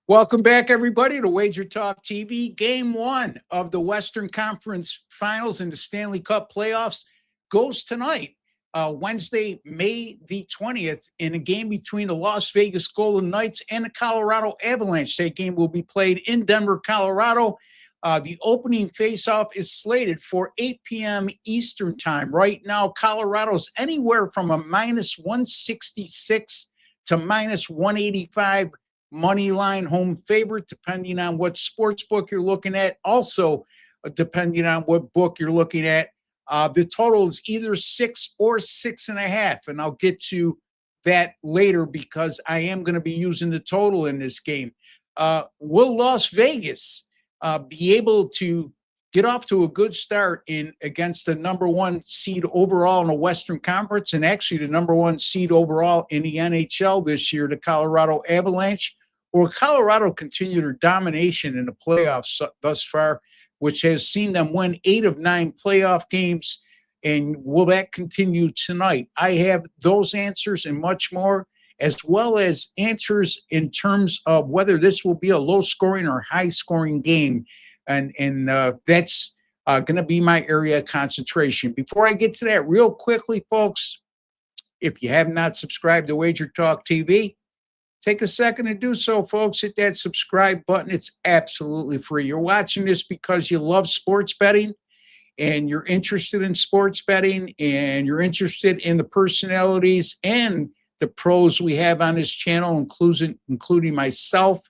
Welcome back, everybody, to WagerTalk TV. Game one of the Western Conference Finals and the Stanley Cup playoffs goes tonight, Wednesday, May the 20th, in a game between the Las Vegas Golden Knights and the Colorado Avalanche. That game will be played in Denver, Colorado. The opening faceoff is slated for 8 p.m. Eastern time. Right now, Colorado's anywhere from a minus 166 to minus 185 money line home favorite, depending on what sports book you're looking at. Also, depending on what book you're looking at, the total is either 6 or 6.5. And I'll get to that later because I am going to be using the total in this game. Will Las Vegas be able to get off to a good start against the number one seed overall in the Western Conference and actually the number one seed overall in the NHL this year, the Colorado Avalanche? Or Colorado continue their domination in the playoffs thus far, which has seen them win 8 of 9 playoff games? And will that continue tonight? I have those answers and much more, as well as answers in terms of whether this will be a low-scoring or high-scoring game. And that's going to be my area of concentration. Before I get to that, real quickly, folks, if you have not subscribed to WagerTalk TV, take a second to do so, folks. Hit that subscribe button. It's absolutely free. You're watching this because you love sports betting and you're interested in sports betting and you're interested in the personalities and the pros we have on this channel, including myself.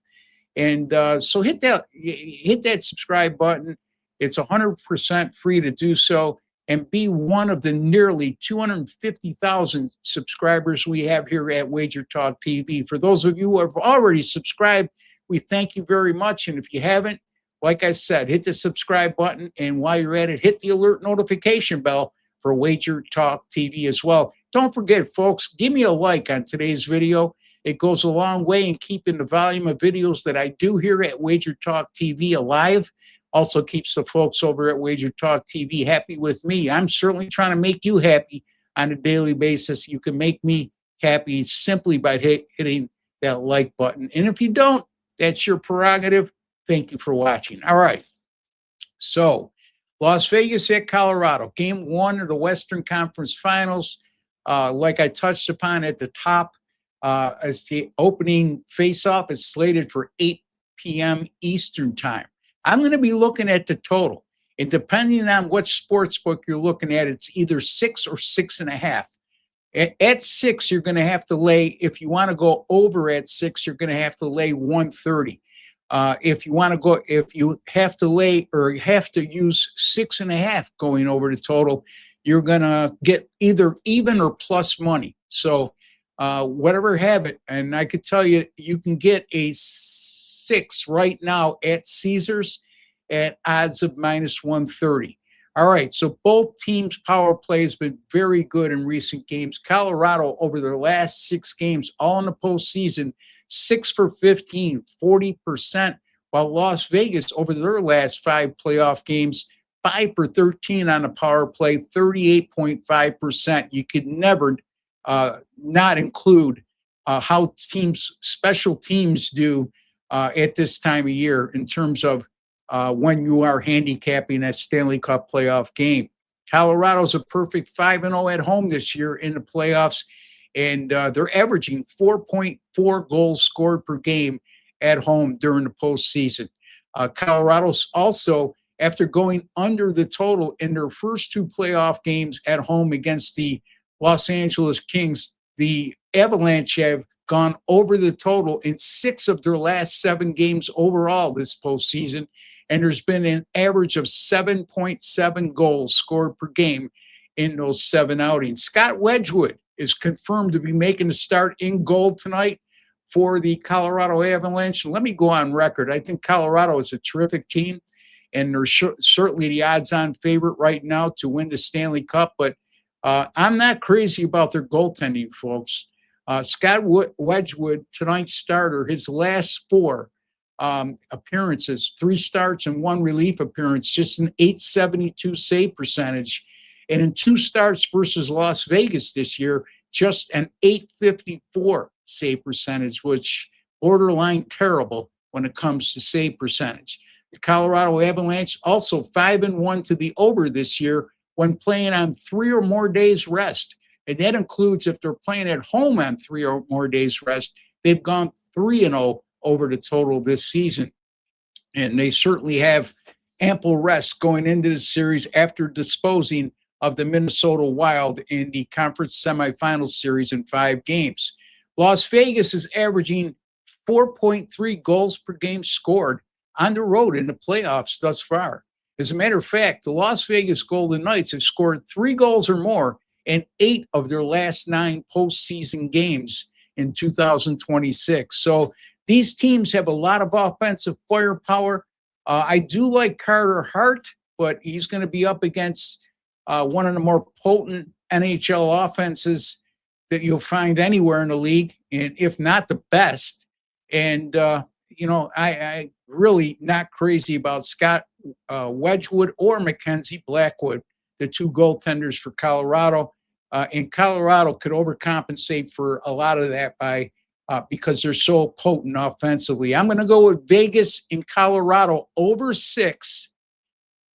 And so hit that subscribe button. It's 100% free to do so and be one of the nearly 250,000 subscribers we have here at WagerTalk TV. For those of you who have already subscribed, we thank you very much. And if you haven't, like I said, hit the subscribe button. And while you're at it, hit the alert notification bell for WagerTalk TV as well. Don't forget, folks, give me a like on today's video. It goes a long way in keeping the volume of videos that I do here at WagerTalk TV alive. Also keeps the folks over at WagerTalk TV happy with me. I'm certainly trying to make you happy on a daily basis. You can make me happy simply by hitting that like button. And if you don't, that's your prerogative. Thank you for watching. All right. So Las Vegas at Colorado, game one of the Western Conference Finals. Like I touched upon at the top, as the opening faceoff is slated for 8 p.m. Eastern time. I'm going to be looking at the total. And depending on what sports book you're looking at, it's either 6 or 6.5. At 6, you're going to have to lay, if you want to go over at 6, you're going to have to lay 130. If you have to lay or have to use 6.5 going over the total, you're going to get either even or plus money. So whatever habit, and I could tell you, you can get a 6 right now at Caesars at odds of minus 130. All right, so both teams' power play has been very good in recent games. Colorado, over their last 6 games, all in the postseason, 6 for 15, 40%, while Las Vegas, over their last 5 playoff games, 5 for 13 on the power play, 38.5%. You could never not include how special teams do at this time of year in terms of when you are handicapping a Stanley Cup playoff game. Colorado's a perfect 5-0 at home this year in the playoffs, and they're averaging 4.4 goals scored per game at home during the postseason. Colorado's also, after going under the total in their first 2 playoff games at home against the Los Angeles Kings, the Avalanche have gone over the total in 6 of their last 7 games overall this postseason, and there's been an average of 7.7 goals scored per game in those 7 outings. Scott Wedgwood is confirmed to be making a start in goal tonight for the Colorado Avalanche. Let me go on record. I think Colorado is a terrific team, and they're certainly the odds-on favorite right now to win the Stanley Cup, but I'm not crazy about their goaltending, folks. Scott Wedgwood, tonight's starter, his last 4 appearances, 3 starts and 1 relief appearance, just an .872 save percentage. And in 2 starts versus Las Vegas this year, just an .854 save percentage, which borderline terrible when it comes to save percentage. The Colorado Avalanche also 5-1 to the over this year when playing on 3 or more days rest. And that includes if they're playing at home on 3 or more days rest, they've gone 3-0 over the total this season. And they certainly have ample rest going into the series after disposing of the Minnesota Wild in the conference semifinal series in 5 games. Las Vegas is averaging 4.3 goals per game scored on the road in the playoffs thus far. As a matter of fact, the Las Vegas Golden Knights have scored 3 goals or more in 8 of their last 9 postseason games in 2026. So these teams have a lot of offensive firepower. I do like Carter Hart, but he's going to be up against one of the more potent NHL offenses that you'll find anywhere in the league, and if not the best. And, I really not crazy about Scott Wedgwood or Mackenzie Blackwood, the 2 goaltenders for Colorado. And Colorado could overcompensate for a lot of that by because they're so potent offensively. I'm going to go with Vegas in Colorado over 6.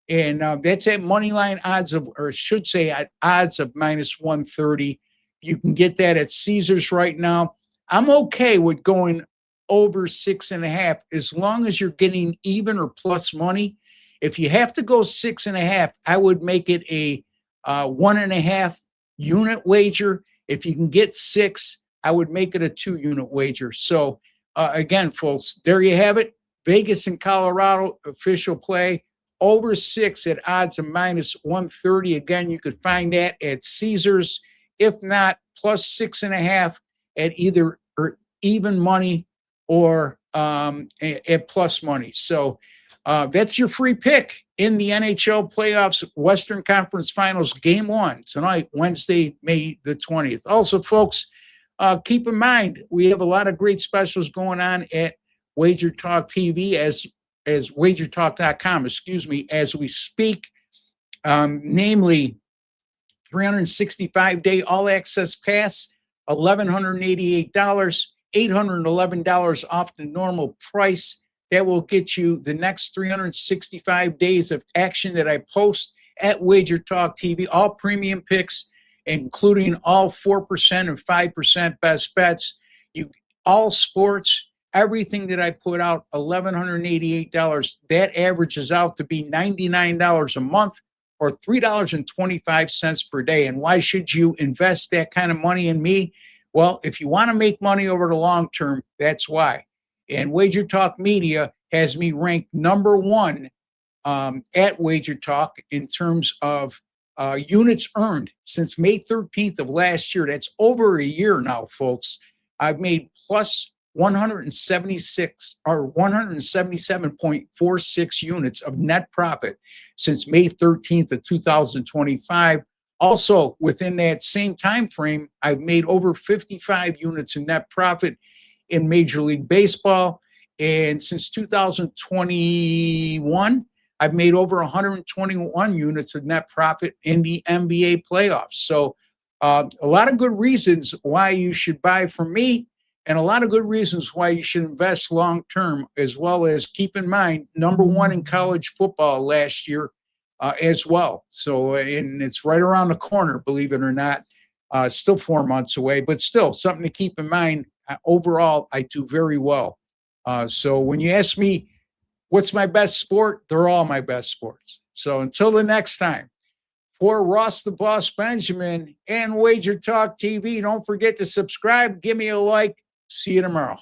And that's at money line odds of, or I should say at odds of -130. You can get that at Caesars right now. I'm okay with going over 6.5 as long as you're getting even or plus money. If you have to go 6.5, I would make it a 1.5 unit wager. If you can get 6, I would make it a 2-unit wager. So again, folks, there you have it. Vegas and Colorado official play over 6 at odds of -130. Again, you could find that at Caesars. If not, plus 6.5 at either or even money or at plus money. So that's your free pick in the NHL playoffs, Western Conference Finals, Game 1 tonight, Wednesday, May the 20th. Also, folks, keep in mind, we have a lot of great specials going on at WagerTalk TV as WagerTalk.com, as we speak, namely 365-day all-access pass, $1,188, $811 off the normal price. That will get you the next 365 days of action that I post at WagerTalk TV, all premium picks, including all 4% and 5% best bets, all sports, everything that I put out, $1,188. That averages out to be $99 a month or $3.25 per day. And why should you invest that kind of money in me? Well, if you want to make money over the long term, that's why. And WagerTalk Media has me ranked number 1 at WagerTalk in terms of units earned since May 13th of last year. That's over a year now, folks. I've made plus 176 or 177.46 units of net profit since May 13th of 2025. Also, within that same time frame, I've made over 55 units in net profit in Major League Baseball. And since 2021, I've made over 121 units of net profit in the NBA playoffs. So a lot of good reasons why you should buy from me, and a lot of good reasons why you should invest long-term, as well as keep in mind, number 1 in college football last year as well. So, and it's right around the corner, believe it or not, still 4 months away, but still something to keep in mind. Overall, I do very well. So when you ask me, what's my best sport? They're all my best sports. So until the next time, for Ross the Boss Benjamin and WagerTalk TV, don't forget to subscribe. Give me a like. See you tomorrow.